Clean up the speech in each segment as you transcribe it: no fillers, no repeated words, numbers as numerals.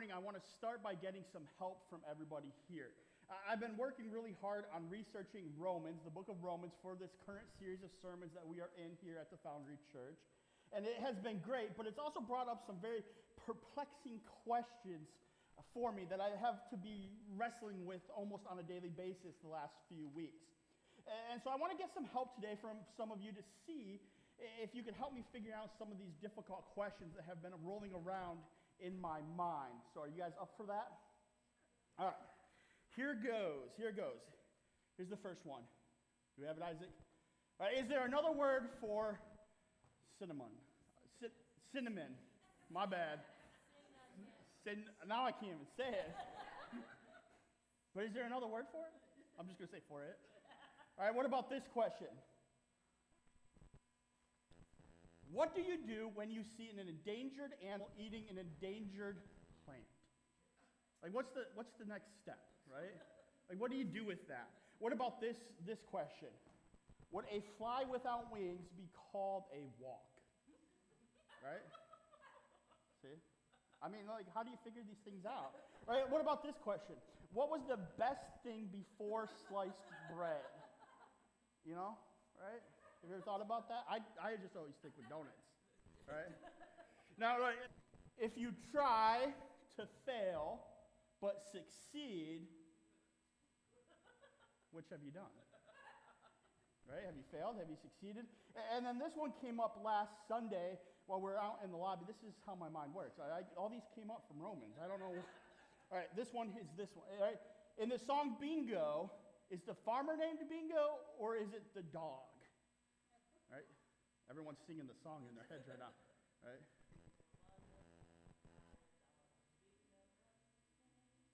morning, I want to start by getting some help from everybody here. I've been working really hard on researching Romans, the book of Romans, for this current series of sermons that we are in here at the Foundry Church. And it has been great, but it's also brought up some very perplexing questions for me that I have to be wrestling with almost on a daily basis the last few weeks. And so I want to get some help today from some of you to see if you could help me figure out some of these difficult questions that have been rolling around in my mind. So are you guys up for that? All right. Here goes. Here's the first one. Do we have it, Isaac? All right. Is there another word for cinnamon? Cinnamon. My bad. Now I can't even say it. But is there another word for it? I'm just going to say for it. All right. What about this question? What do you do when you see an endangered animal eating an endangered plant? Like, what's the next step, right? Like, what do you do with that? What about this question? Would a fly without wings be called a walk? Right? See? I mean, like, how do you figure these things out? Right? What about this question? What was the best thing before sliced bread? You know? Right? Have you ever thought about that? I just always stick with donuts, right? Now, like, if you try to fail but succeed, which have you done? Right? Have you failed? Have you succeeded? And then this one came up last Sunday while we were out in the lobby. This is how my mind works. All these came up from Romans. I don't know. All right, this one is this one. All right? In the song Bingo, is the farmer named Bingo or is it the dog? Right? Everyone's singing the song in their heads right now, right?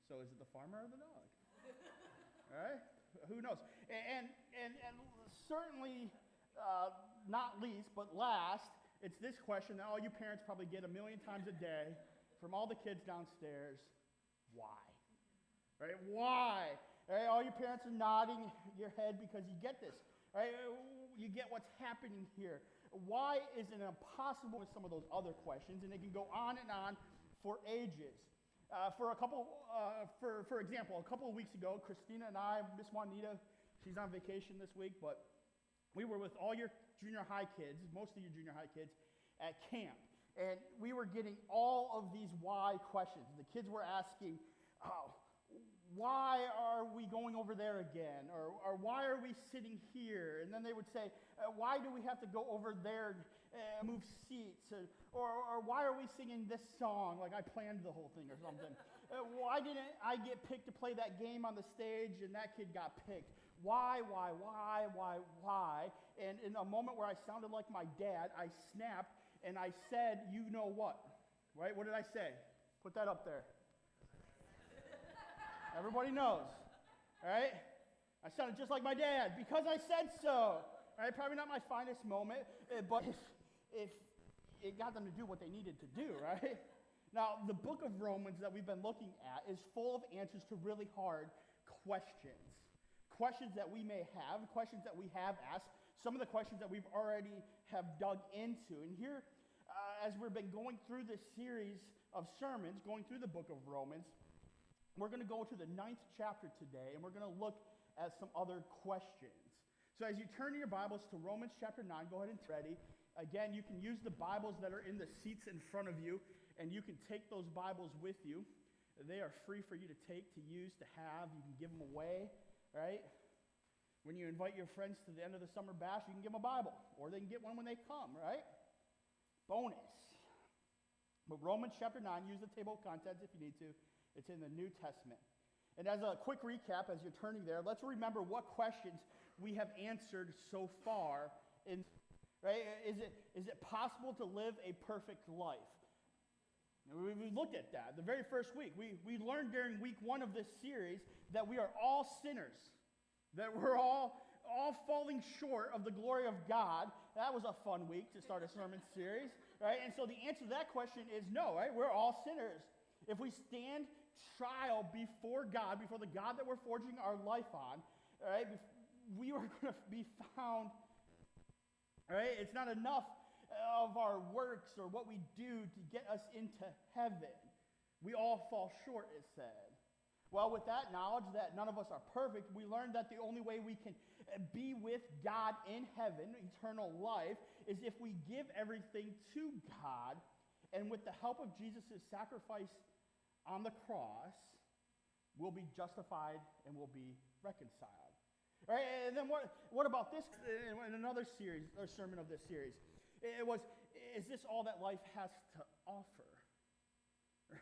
So is it the farmer or the dog? All right? Who knows? And certainly, not least, but last, it's this question that all you parents probably get a million times a day from all the kids downstairs. Why? Right? Why? Right? All your parents are nodding your head because you get this. Right? You get what's happening here. Why is it impossible with some of those other questions? And it can go on and on for ages. For example, a couple of weeks ago, Christina and I, Miss Juanita, she's on vacation this week, but we were with all your junior high kids, most of your junior high kids, at camp. And we were getting all of these why questions. The kids were asking, why are we going over there again? Or why are we sitting here? And then they would say, why do we have to go over there and move seats? Or why are we singing this song? Like I planned the whole thing or something. Why didn't I get picked to play that game on the stage and that kid got picked? Why? And in a moment where I sounded like my dad, I snapped and I said, you know what? Right? What did I say? Put that up there. Everybody knows, all right? I sounded just like my dad because I said so. All right, probably not my finest moment, but if it got them to do what they needed to do, right? Now, the book of Romans that we've been looking at is full of answers to really hard questions. Questions that we may have, questions that we have asked, some of the questions that we've already have dug into. And here, as we've been going through this series of sermons, going through the book of Romans, we're going to go to the 9th chapter today, and we're going to look at some other questions. So as you turn your Bibles to Romans chapter 9, go ahead and get ready. Again, you can use the Bibles that are in the seats in front of you, and you can take those Bibles with you. They are free for you to take, to use, to have. You can give them away, right? When you invite your friends to the end of the summer bash, you can give them a Bible, or they can get one when they come, right? Bonus. But Romans chapter 9, use the table of contents if you need to. It's in the New Testament. And as a quick recap, as you're turning there, let's remember what questions we have answered so far. Right? Is it possible to live a perfect life? We looked at that. The very first week, we learned during week 1 of this series that we are all sinners, that we're all falling short of the glory of God. That was a fun week to start a sermon series, right? And so the answer to that question is no, right? We're all sinners. If we stand trial before God, before the God that we're forging our life on, right, we are going to be found, right? It's not enough of our works or what we do to get us into heaven. We all fall short, it said. Well, with that knowledge that none of us are perfect, we learned that the only way we can be with God in heaven, eternal life, is if we give everything to God, and with the help of Jesus' sacrifice on the cross, we'll be justified and we'll be reconciled. All right, and then what about this? In another series, or sermon of this series, it was, is this all that life has to offer?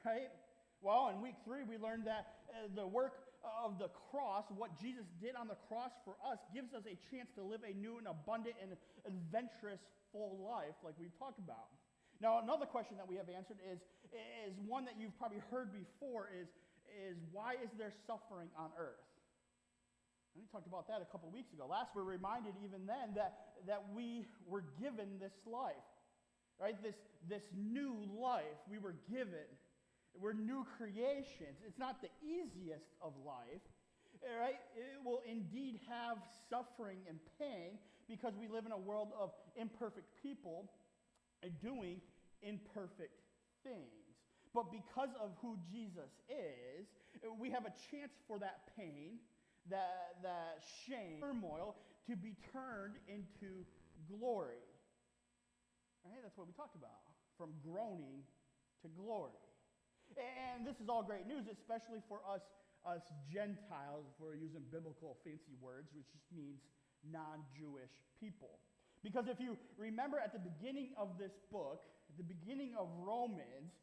Right? Well, in week 3, we learned that the work of the cross, what Jesus did on the cross for us, gives us a chance to live a new and abundant and adventurous full life like we've talked about. Now, another question that we have answered is one that you've probably heard before, is why is there suffering on earth? And we talked about that a couple weeks ago. Last, we're reminded even then that we were given this life, right? This new life we were given. We're new creations. It's not the easiest of life, right? It will indeed have suffering and pain because we live in a world of imperfect people and doing imperfect things. But because of who Jesus is, we have a chance for that pain, that shame, turmoil, to be turned into glory. Right? That's what we talked about. From groaning to glory. And this is all great news, especially for us Gentiles, if we're using biblical fancy words, which just means non-Jewish people. Because if you remember at the beginning of this book, at the beginning of Romans,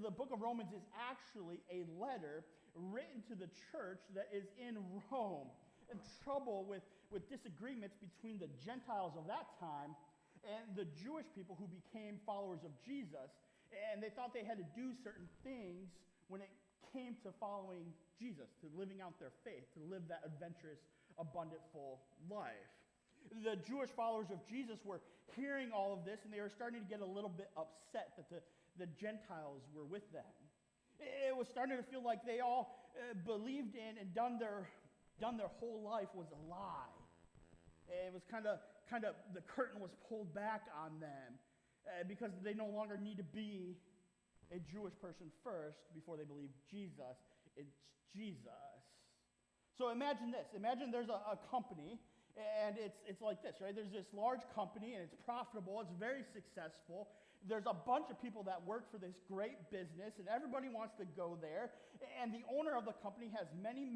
the book of Romans is actually a letter written to the church that is in Rome, in trouble with disagreements between the Gentiles of that time and the Jewish people who became followers of Jesus. And they thought they had to do certain things when it came to following Jesus, to living out their faith, to live that adventurous, abundant, full life. The Jewish followers of Jesus were hearing all of this, and they were starting to get a little bit upset that the Gentiles were with them. It was starting to feel like they all believed in and done their whole life was a lie. It was kind of the curtain was pulled back on them. Because they no longer need to be a Jewish person first before they believe Jesus. It's Jesus. So imagine this. Imagine there's a company, and it's like this, right? There's this large company, and it's profitable. It's very successful. There's a bunch of people that work for this great business, and everybody wants to go there. And the owner of the company has many,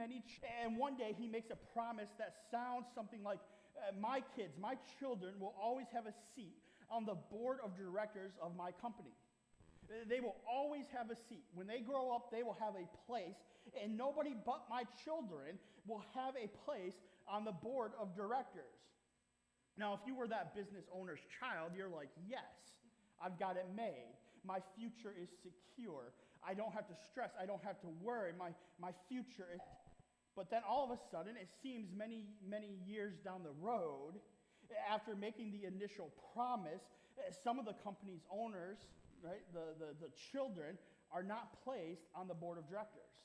and one day he makes a promise that sounds something like, my kids, my children will always have a seat on the board of directors of my company. They will always have a seat. When they grow up, they will have a place, and nobody but my children will have a place on the board of directors. Now, if you were that business owner's child, you're like, yes, I've got it made. My future is secure. I don't have to stress. I don't have to worry. My future is... But then all of a sudden, it seems many years down the road, after making the initial promise, some of the company's owners, right, the children, are not placed on the board of directors.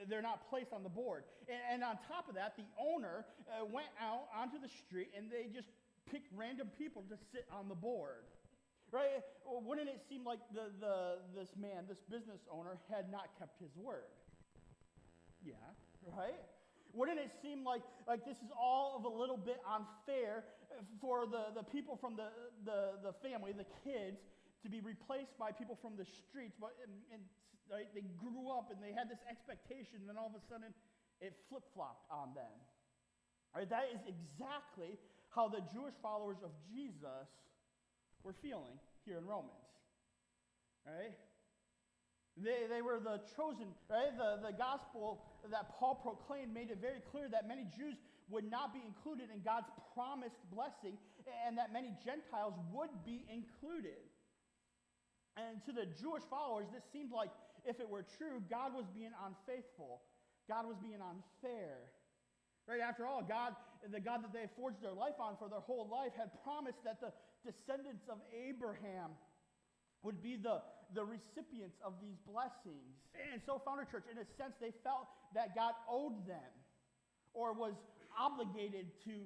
They're not placed on the board. And on top of that, the owner went out onto the street and they just picked random people to sit on the board. Right? Well, wouldn't it seem like this business owner, had not kept his word? Yeah, right? Wouldn't it seem like this is all of a little bit unfair for the people from the family, the kids, to be replaced by people from the streets? But right, they grew up and they had this expectation, and then all of a sudden it flip-flopped on them. Right, that is exactly how the Jewish followers of Jesus were feeling here in Romans. Right? They were the chosen, right? The gospel that Paul proclaimed made it very clear that many Jews would not be included in God's promised blessing, and that many Gentiles would be included. And to the Jewish followers, this seemed like, if it were true, God was being unfaithful. God was being unfair. Right? After all, the God that they forged their life on for their whole life, had promised that the descendants of Abraham would be the recipients of these blessings. And so Foundry Church, in a sense, they felt that God owed them, or was obligated to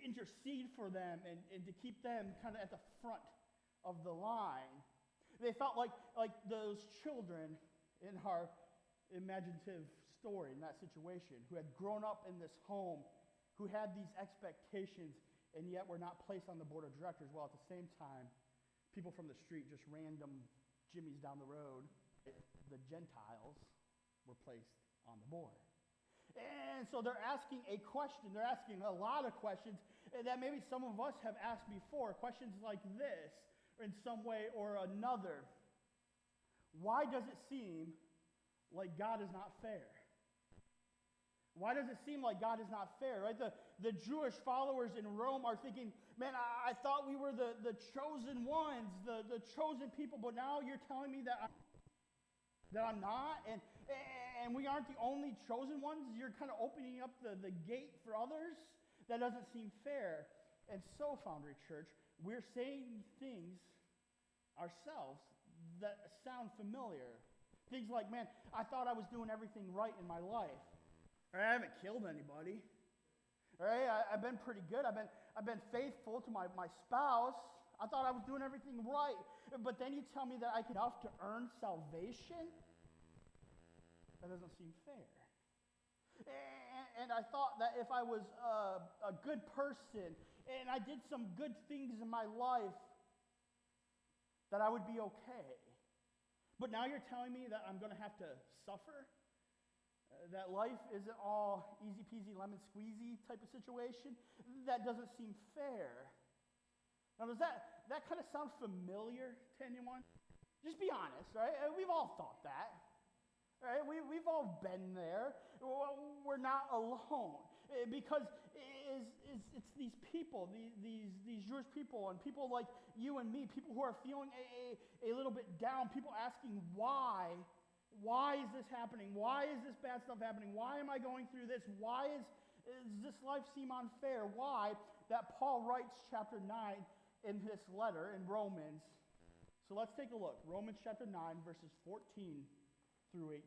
intercede for them and to keep them kind of at the front of the line. They felt like those children in our imaginative story, in that situation, who had grown up in this home, who had these expectations, and yet were not placed on the board of directors, while at the same time, people from the street, just random Jimmies down the road, the Gentiles, were placed on the board. And so they're asking a question. They're asking a lot of questions that maybe some of us have asked before. Questions like this, in some way or another. Why does it seem like God is not fair? Why does it seem like God is not fair, right? The Jewish followers in Rome are thinking, man, I thought we were the chosen ones, the chosen people, but now you're telling me that I'm not, and we aren't the only chosen ones. You're kind of opening up the gate for others. That doesn't seem fair. And so, Foundry Church, we're saying things ourselves that sound familiar. Things like, man, I thought I was doing everything right in my life. I haven't killed anybody. All right, I've been pretty good. I've been faithful to my spouse. I thought I was doing everything right. But then you tell me that I can enough to earn salvation? That doesn't seem fair. And I thought that if I was a good person and I did some good things in my life, that I would be okay. But now you're telling me that I'm going to have to suffer? That life isn't all easy peasy lemon squeezy type of situation? That doesn't seem fair. Now, does that kind of sound familiar to anyone? Just be honest, right? We've all thought that. Right? We've all been there. We're not alone. Because it's these people, these Jewish people, and people like you and me, people who are feeling a little bit down, people asking why. Why is this happening? Why is this bad stuff happening? Why am I going through this? Why does this life seem unfair? Why? That Paul writes chapter 9 in this letter in Romans. So let's take a look. Romans chapter 9, verses 14 through 18.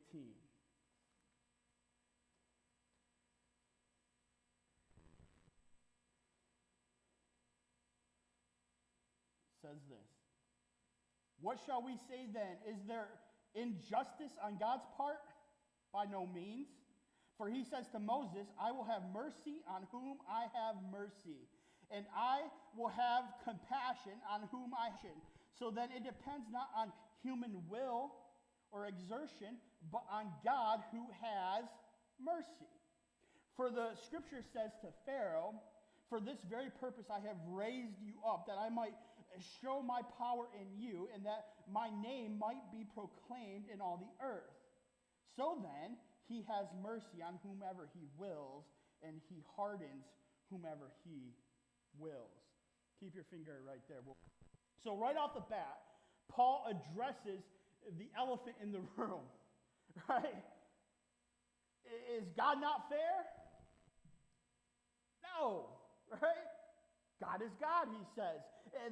It says this. What shall we say then? Is there injustice on God's part? By no means. For he says to Moses, I will have mercy on whom I have mercy, and I will have compassion on whom I should. So then it depends not on human will or exertion, but on God who has mercy. For the scripture says to Pharaoh, for this very purpose I have raised you up, that I might show my power in you, and that my name might be proclaimed in all the earth. So then, he has mercy on whomever he wills, and he hardens whomever he wills. Keep your finger right there. So right off the bat, Paul addresses the elephant in the room, right? Is God not fair? No, right? God is God, he says.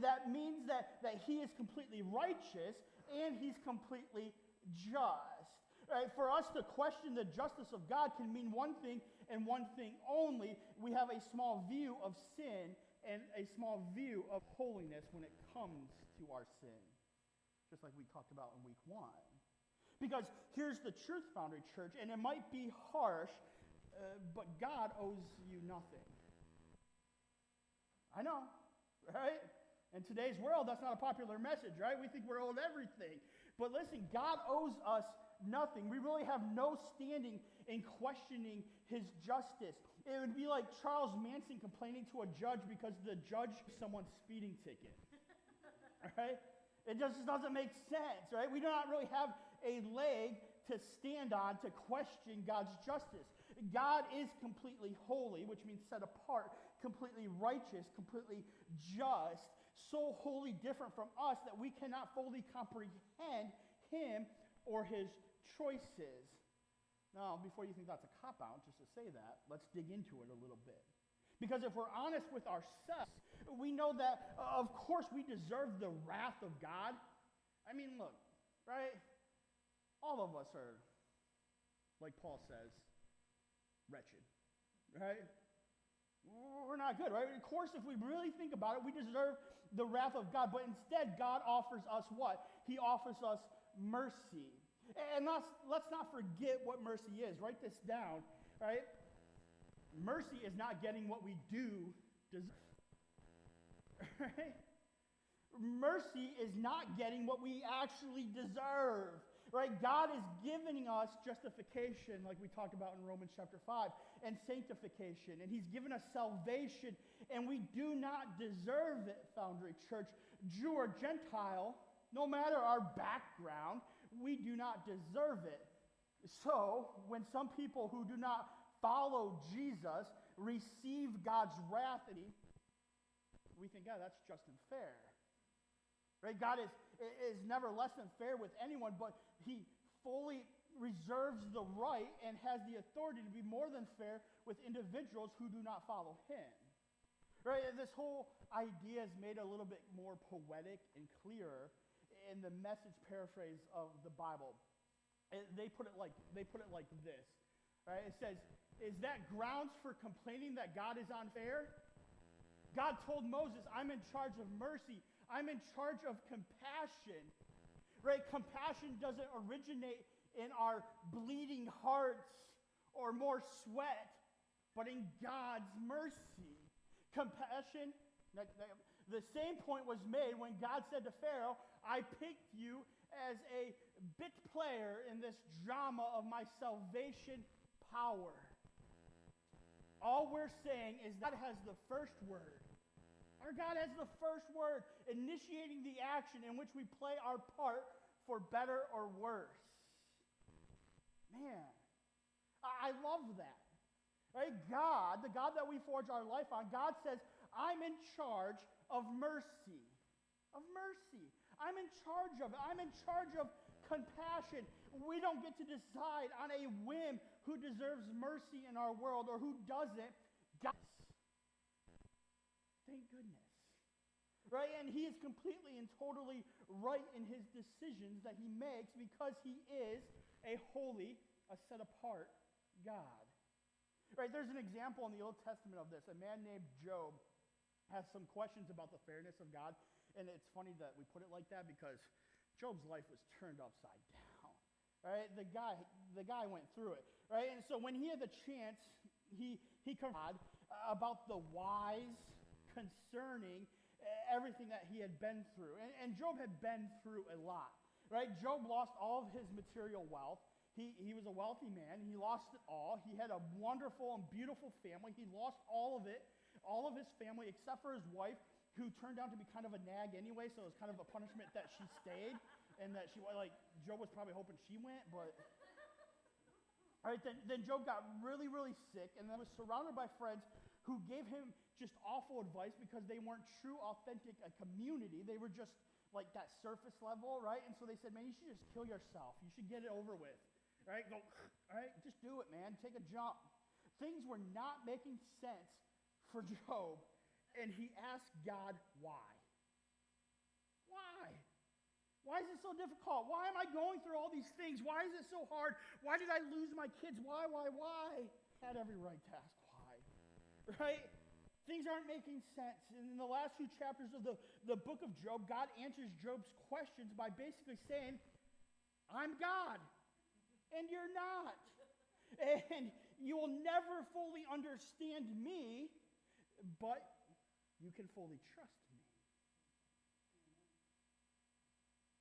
That means that he is completely righteous and he's completely just. Right? For us to question the justice of God can mean one thing and one thing only. We have a small view of sin and a small view of holiness when it comes to our sin. Just like we talked about in week 1. Because here's the truth, Foundry Church, and it might be harsh, but God owes you nothing. I know, right? In today's world, that's not a popular message, right? We think we're owed everything. But listen, God owes us nothing. We really have no standing in questioning his justice. It would be like Charles Manson complaining to a judge because the judge gave someone's speeding ticket. Right? It just doesn't make sense, right? We do not really have a leg to stand on to question God's justice. God is completely holy, which means set apart, completely righteous, completely just, so wholly different from us that we cannot fully comprehend him or his choices. Now, before you think that's a cop-out, just to say that, let's dig into it a little bit. Because if we're honest with ourselves, we know that, of course, we deserve the wrath of God. I mean, look, right? All of us are, like Paul says, wretched, right? we're not good, right? Of course, if we really think about it, we deserve the wrath of God. But instead, God offers us what? He offers us mercy. And let's not forget what mercy is. Write this down, right? Mercy is not getting what we do deserve. Right? Mercy is not getting what we actually deserve. Right? God is giving us justification, like we talked about in Romans chapter 5, and sanctification. And he's given us salvation, and we do not deserve it, Foundry Church. Jew or Gentile, no matter our background, we do not deserve it. So, when some people who do not follow Jesus receive God's wrath, we think, yeah, that's just and fair. Right? God is never less than fair with anyone, but he fully reserves the right and has the authority to be more than fair with individuals who do not follow him. Right? This whole idea is made a little bit more poetic and clearer in the Message paraphrase of the Bible. They put it like this. Right? It says, "Is that grounds for complaining that God is unfair? God told Moses, I'm in charge of mercy. I'm in charge of compassion." Right? Compassion doesn't originate in our bleeding hearts or more sweat, but in God's mercy. Compassion, the same point was made when God said to Pharaoh, I picked you as a bit player in this drama of my salvation power. All we're saying is God has the first word. Our God has the first word, initiating the action in which we play our part for better or worse. Man, I love that. Right? God, the God that we forge our life on, God says, I'm in charge of mercy. Of mercy. I'm in charge of it. I'm in charge of compassion. We don't get to decide on a whim who deserves mercy in our world or who doesn't. God, thank goodness. Right? And he is completely and totally right in his decisions that he makes because he is a holy, a set-apart God. Right? There's an example in the Old Testament of this. A man named Job has some questions about the fairness of God. And it's funny that we put it like that because Job's life was turned upside down. Right? The guy went through it. Right? And so when he had the chance, he conversed about the wise concerning everything that he had been through. And Job had been through a lot. Right? Job lost all of his material wealth. He was a wealthy man. He lost it all. He had a wonderful and beautiful family. He lost all of it, all of his family, except for his wife, who turned out to be kind of a nag anyway, so it was kind of a punishment that she stayed, and that she, like, Job was probably hoping she went, but... All right, then Job got really, really sick, and then was surrounded by friends who gave him just awful advice because they weren't true, authentic a community. They were just like that surface level, right? And so they said, man, you should just kill yourself. You should get it over with. Right? Go, all right, just do it, man. Take a jump. Things were not making sense for Job, and he asked God why. Why? Why is it so difficult? Why am I going through all these things? Why is it so hard? Why did I lose my kids? Why? Had every right to ask why. Right? Things aren't making sense. And in the last few chapters of the book of Job, God answers Job's questions by basically saying, I'm God. And you're not. And you will never fully understand me, but you can fully trust me.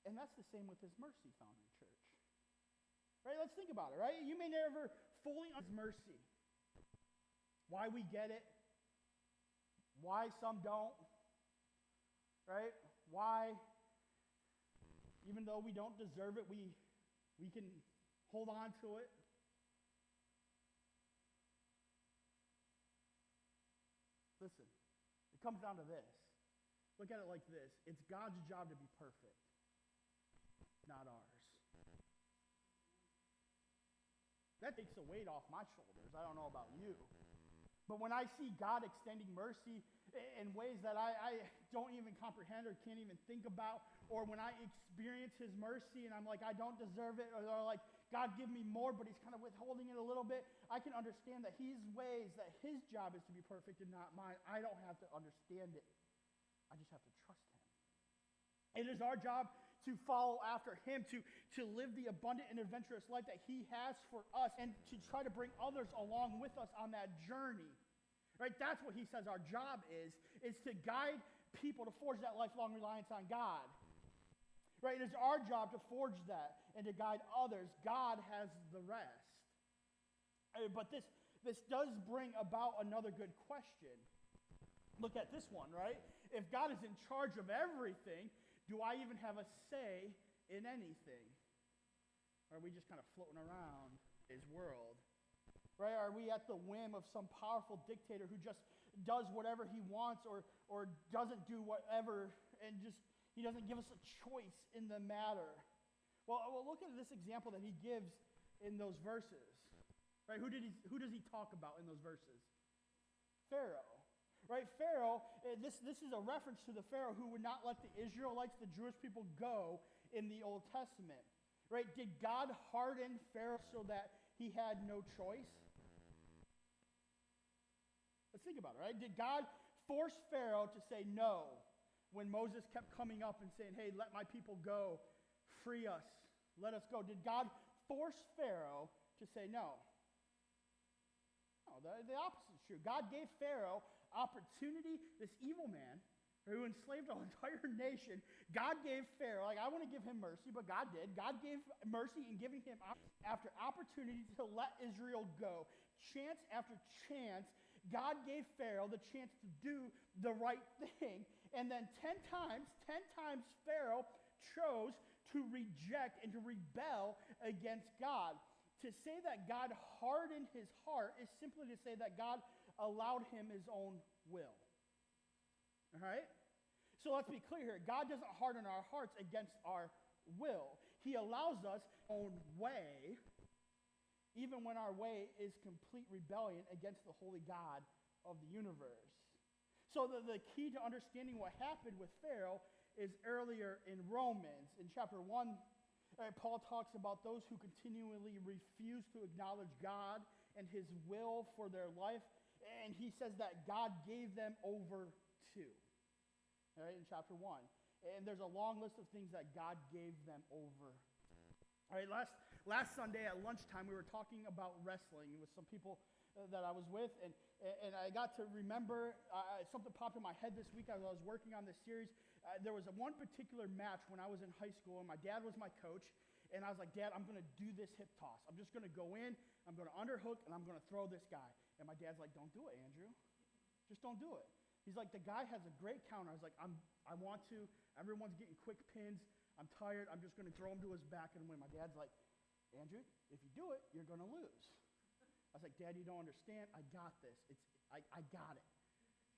And that's the same with his mercy, Foundry Church. Right? Let's think about it, right? You may never fully understand his mercy. Why we get it. Why some don't. Right? Why, even though we don't deserve it, we can hold on to it. Listen, it comes down to this. Look at it like this. It's God's job to be perfect, not ours. That takes a weight off my shoulders. I don't know about you. But when I see God extending mercy in ways that I don't even comprehend or can't even think about, or when I experience his mercy and I'm like, I don't deserve it, or like, God give me more, but he's kind of withholding it a little bit, I can understand that his ways, that his job is to be perfect and not mine. I don't have to understand it. I just have to trust him. It is our job to follow after him, to live the abundant and adventurous life that he has for us, and to try to bring others along with us on that journey. Right? That's what he says our job is to guide people to forge that lifelong reliance on God. Right? It is our job to forge that and to guide others. God has the rest. But this does bring about another good question. Look at this one, right? If God is in charge of everything, do I even have a say in anything? Or are we just kind of floating around his world? Right? Are we at the whim of some powerful dictator who just does whatever he wants or doesn't do whatever, and just he doesn't give us a choice in the matter? Well, look at this example that he gives in those verses. Right? Who does he talk about in those verses? Pharaoh. Right? Pharaoh, this is a reference to the Pharaoh who would not let the Israelites, the Jewish people, go in the Old Testament. Right? Did God harden Pharaoh so that he had no choice? Let's think about it, right? Did God force Pharaoh to say no when Moses kept coming up and saying, hey, let my people go, free us, let us go? Did God force Pharaoh to say no? No, the opposite is true. God gave Pharaoh opportunity, this evil man who enslaved an entire nation. God gave Pharaoh, like, I want to give him mercy, but God did. God gave mercy in giving him after opportunity to let Israel go. Chance after chance, God gave Pharaoh the chance to do the right thing. And then 10 times Pharaoh chose to reject and to rebel against God. To say that God hardened his heart is simply to say that God allowed him his own will. All right? So let's be clear here. God doesn't harden our hearts against our will. He allows us our own way, even when our way is complete rebellion against the holy God of the universe. So the key to understanding what happened with Pharaoh is earlier in Romans. In chapter 1, Paul talks about those who continually refuse to acknowledge God and his will for their life. And he says that God gave them over to. All right, in chapter 1. And there's a long list of things that God gave them over. All right, last Sunday at lunchtime, we were talking about wrestling with some people that I was with. And I got to remember, something popped in my head this week as I was working on this series. There was one particular match when I was in high school, and my dad was my coach. And I was like, Dad, I'm going to do this hip toss. I'm just going to go in, I'm going to underhook, and I'm going to throw this guy. And my dad's like, don't do it, Andrew. Just don't do it. He's like, the guy has a great counter. I was like, I want to. Everyone's getting quick pins. I'm tired. I'm just going to throw him to his back and win. My dad's like, Andrew, if you do it, you're going to lose. I was like, Dad, you don't understand. I got this. I got it.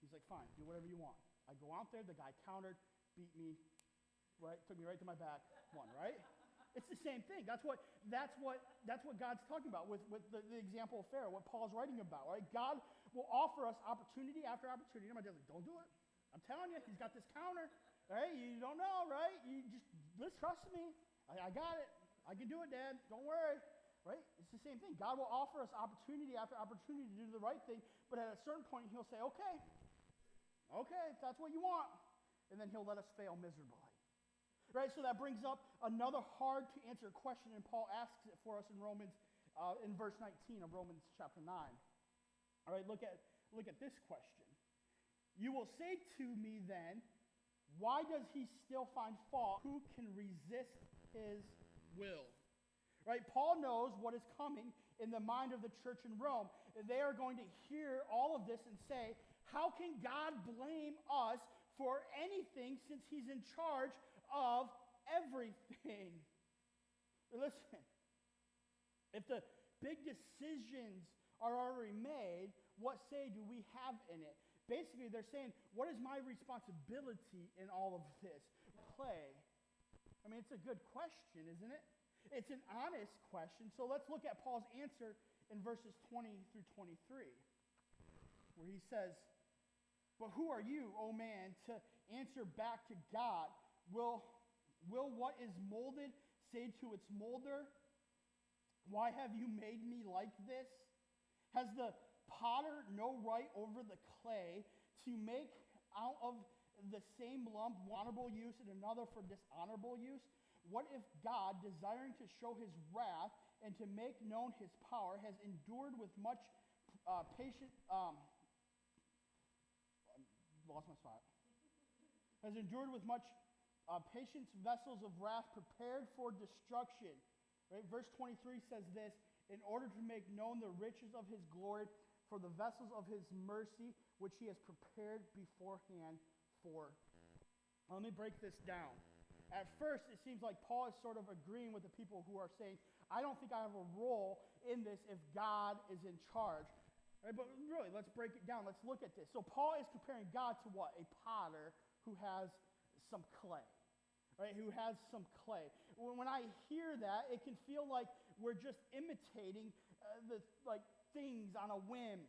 He's like, fine, do whatever you want. I go out there. The guy countered, beat me, right? Took me right to my back, won, right? It's the same thing. That's what God's talking about with the example of Pharaoh, what Paul's writing about, right? God will offer us opportunity after opportunity. And my dad's like, don't do it. I'm telling you, he's got this counter, right? You don't know, right? You just trust me. I got it. I can do it, Dad. Don't worry, right? It's the same thing. God will offer us opportunity after opportunity to do the right thing, but at a certain point, he'll say, okay, if that's what you want, and then he'll let us fail miserably. Right, so that brings up another hard to answer question, and Paul asks it for us in Romans, in verse 19 of Romans chapter 9. All right, look at this question. You will say to me then, why does he still find fault? Who can resist his will? Right, Paul knows what is coming in the mind of the church in Rome. They are going to hear all of this and say, how can God blame us for anything since he's in charge of everything? Listen, if the big decisions are already made, what say do we have in it? Basically, they're saying, what is my responsibility in all of this? Play. I mean, it's a good question, isn't it? It's an honest question. So let's look at Paul's answer in verses 20 through 23, where he says, But who are you, O man, to answer back to God? Will what is molded say to its molder, why have you made me like this? Has the potter no right over the clay to make out of the same lump honorable use and another for dishonorable use? What if God, desiring to show his wrath and to make known his power, has endured with much patience, lost my spot, has endured with much patience vessels of wrath prepared for destruction. Right? Verse 23 says this, in order to make known the riches of his glory for the vessels of his mercy, which he has prepared beforehand for. Let me break this down. At first, it seems like Paul is sort of agreeing with the people who are saying, I don't think I have a role in this if God is in charge. Right? But really, let's break it down. Let's look at this. So Paul is comparing God to what? A potter who has some clay. Right? Who has some clay. When I hear that, it can feel like we're just imitating the things on a whim.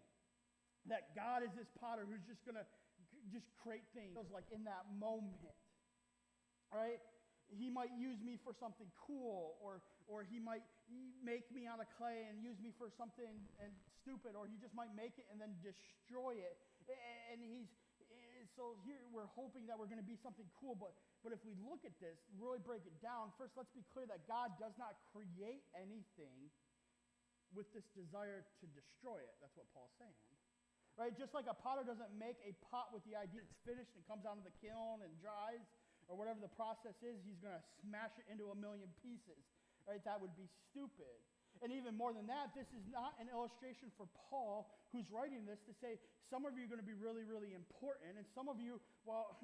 That God is this potter who's just going to just create things like in that moment. Right? He might use me for something cool, or he might make me on a clay and use me for something and stupid, or he just might make it and then destroy it. And so here we're hoping that we're going to be something cool, but if we look at this, really break it down, first let's be clear that God does not create anything with this desire to destroy it. That's what Paul's saying. Right? Just like a potter doesn't make a pot with the idea it's finished and comes out of the kiln and dries, or whatever the process is, he's going to smash it into a million pieces. Right? That would be stupid. And even more than that, this is not an illustration for Paul, who's writing this, to say some of you are going to be really, really important, and some of you, well,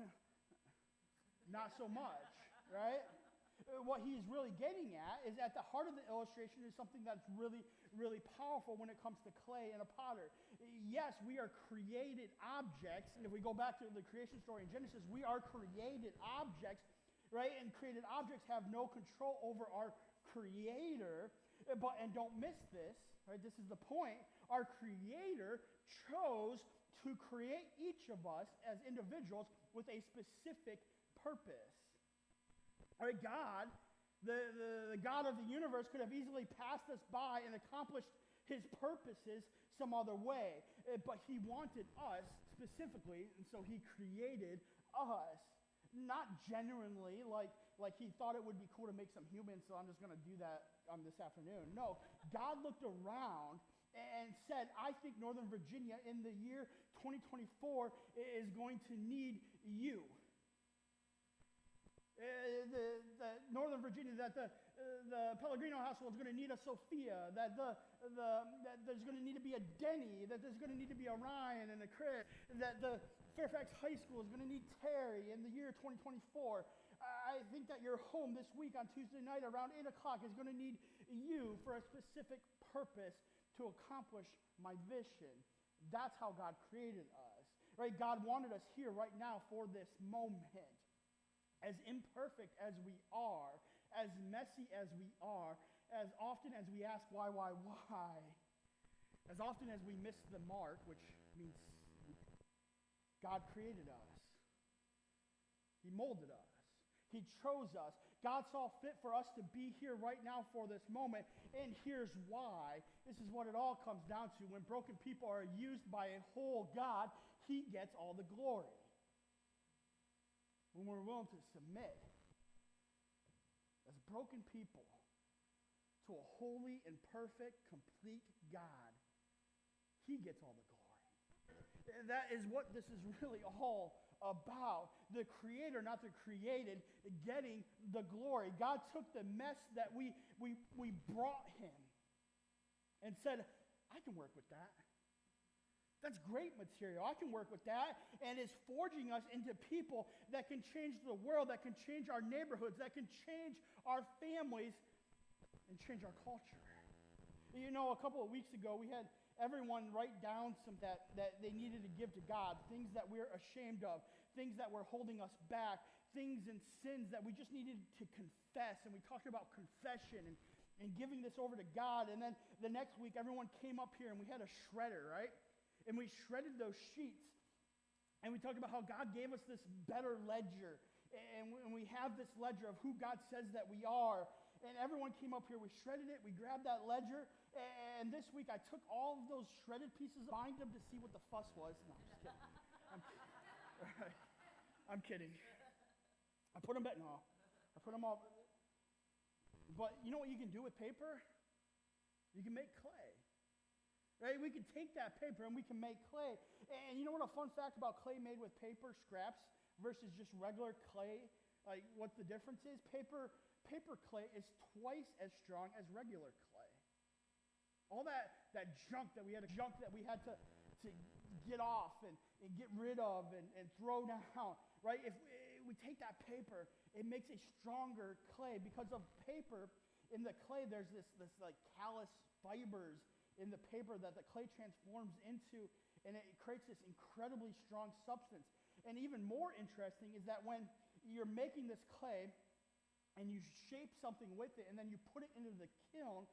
not so much, right? What he's really getting at is at the heart of the illustration is something that's really, really powerful when it comes to clay and a potter. Yes, we are created objects, and if we go back to the creation story in Genesis, we are created objects, right? And created objects have no control over our Creator. And don't miss this, right? This is the point. Our Creator chose to create each of us as individuals with a specific purpose. All right, God, the God of the universe, could have easily passed us by and accomplished his purposes some other way. But he wanted us specifically, and so he created us. Not genuinely, like he thought it would be cool to make some humans, so I'm just going to do that this afternoon. No, God looked around and said, I think Northern Virginia in the year 2024 is going to need you. The Northern Virginia, that the Pellegrino household is going to need a Sophia, that there's going to need to be a Denny, that there's going to need to be a Ryan and a Chris, that the Fairfax High School is going to need Terry in the year 2024. I think that your home this week on Tuesday night around 8 o'clock is going to need you for a specific purpose to accomplish my vision. That's how God created us. Right? God wanted us here right now for this moment. As imperfect as we are, as messy as we are, as often as we ask why, as often as we miss the mark, which means God created us. He molded us. He chose us. God saw fit for us to be here right now for this moment, and here's why. This is what it all comes down to. When broken people are used by a whole God, he gets all the glory. When we're willing to submit as broken people to a holy and perfect, complete God, he gets all the glory. That is what this is really all about. The Creator, not the created, getting the glory. God took the mess that we brought him and said, I can work with that. That's great material. I can work with that. And is forging us into people that can change the world, that can change our neighborhoods, that can change our families, and change our culture. You know, a couple of weeks ago, we had everyone write down some that they needed to give to God, things that we're ashamed of, things that were holding us back, things and sins that we just needed to confess. And we talked about confession and giving this over to God. And then the next week, everyone came up here and we had a shredder, right? And we shredded those sheets. And we talked about how God gave us this better ledger. And we have this ledger of who God says that we are. And everyone came up here, we shredded it, we grabbed that ledger. And this week I took all of those shredded pieces, bind them to see what the fuss was. No, I'm just kidding. I'm kidding. I put them back. No, I put them all. But you know what you can do with paper? You can make clay. Right? We can take that paper and we can make clay. And you know what a fun fact about clay made with paper scraps versus just regular clay, like what the difference is? Paper clay is twice as strong as regular clay. All that junk that we had to get off and get rid of and throw down, right? If we take that paper, it makes a stronger clay. Because of paper, in the clay there's this like callous fibers in the paper that the clay transforms into, and it creates this incredibly strong substance. And even more interesting is that when you're making this clay and you shape something with it and then you put it into the kiln,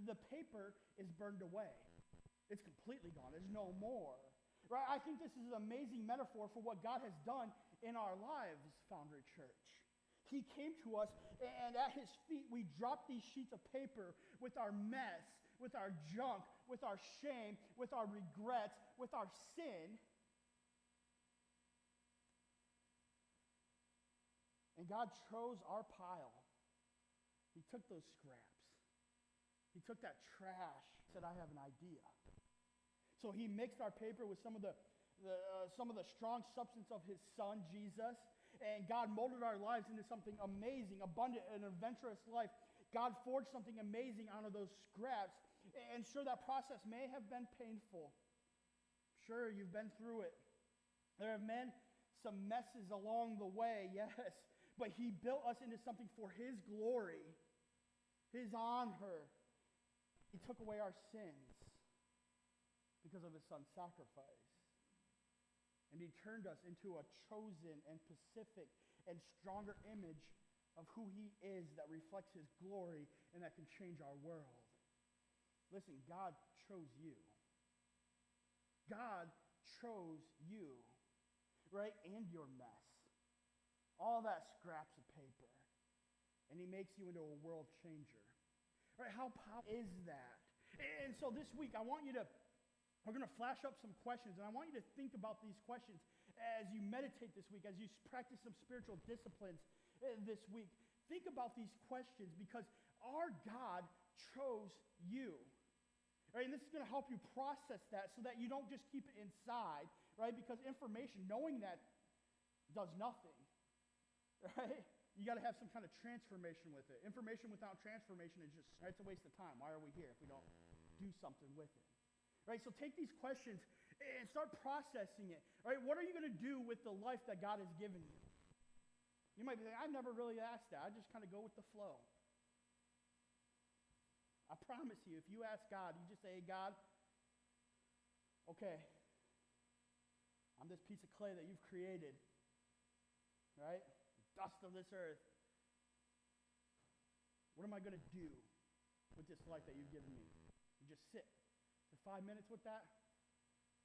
the paper is burned away. It's completely gone. There's no more. Right? I think this is an amazing metaphor for what God has done in our lives, Foundry Church. He came to us, and at his feet we dropped these sheets of paper with our mess, with our junk, with our shame, with our regrets, with our sin. And God chose our pile. He took those scraps. He took that trash, said, I have an idea. So he mixed our paper with some of the strong substance of his son, Jesus. And God molded our lives into something amazing, abundant, and adventurous life. God forged something amazing out of those scraps. And sure, that process may have been painful. Sure, you've been through it. There have been some messes along the way, yes. But he built us into something for his glory, his honor. He took away our sins because of his son's sacrifice. And he turned us into a chosen and specific and stronger image of who he is that reflects his glory and that can change our world. Listen, God chose you. God chose you, right? And your mess. All that scraps of paper. And he makes you into a world changer. Right? How powerful is that? And so this week, we're going to flash up some questions, and I want you to think about these questions as you meditate this week, as you practice some spiritual disciplines this week. Think about these questions because our God chose you. Right? And this is going to help you process that so that you don't just keep it inside, right? Because information, knowing that, does nothing. Right? You got to have some kind of transformation with it. Information without transformation is just, right, it's a waste of time. Why are we here if we don't do something with it? Right? So take these questions and start processing it. Right? What are you going to do with the life that God has given you? You might be like, I've never really asked that. I just kind of go with the flow. I promise you, if you ask God, you just say, hey, God, okay, I'm this piece of clay that you've created, right? Dust of this earth. What am I going to do with this life that you've given me? You just sit for 5 minutes with that,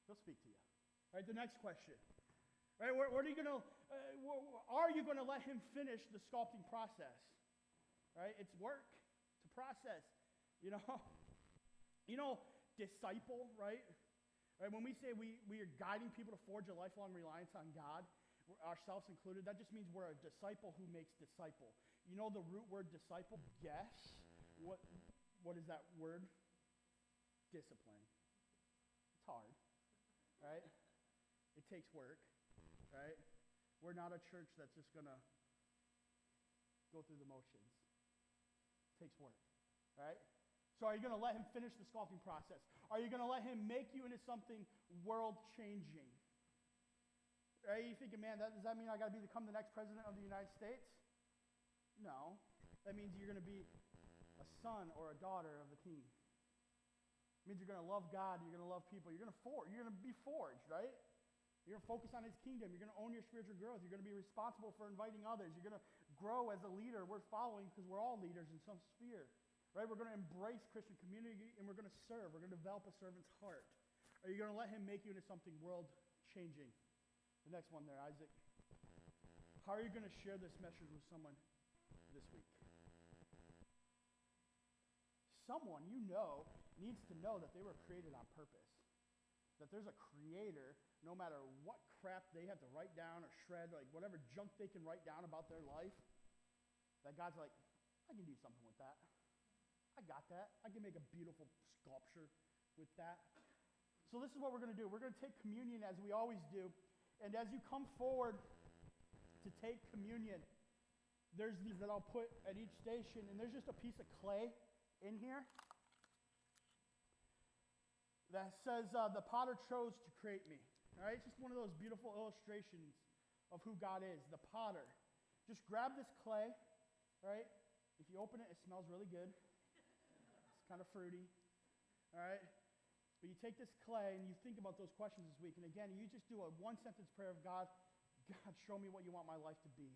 he'll speak to you. All right, the next question. Right, what are you going to, are you going to let him finish the sculpting process? Right, it's work, it's a process. You know, disciple, right? Right, when we say we are guiding people to forge a lifelong reliance on God, ourselves included, that just means we're a disciple who makes disciple. You know the root word disciple? Guess. What is that word? Discipline. It's hard, right? It takes work, right? We're not a church that's just going to go through the motions. It takes work, right? So are you going to let him finish the sculpting process? Are you going to let him make you into something world-changing? Right? You're thinking, man, does that mean I got to become the next president of the United States? No. That means you're going to be a son or a daughter of the king. It means you're going to love God, you're going to love people, you're going to be forged, right? You're going to focus on his kingdom, you're going to own your spiritual growth, you're going to be responsible for inviting others, you're going to grow as a leader. We're following because we're all leaders in some sphere. Right? We're going to embrace Christian community and we're going to serve. We're going to develop a servant's heart. Are you going to let him make you into something world-changing? The The next one there, Isaac. How are you going to share this message with someone this week? Someone you know needs to know that they were created on purpose. That there's a creator, no matter what crap they have to write down or shred, like whatever junk they can write down about their life, that God's like, I can do something with that. I got that. I can make a beautiful sculpture with that. So this is what we're going to do. We're going to take communion as we always do. And as you come forward to take communion, there's these that I'll put at each station, and there's just a piece of clay in here that says, the potter chose to create me. All right, it's just one of those beautiful illustrations of who God is, the potter. Just grab this clay, all right? If you open it, it smells really good. It's kind of fruity, all right? But you take this clay and you think about those questions this week. And again, you just do a one-sentence prayer of God, God, show me what you want my life to be.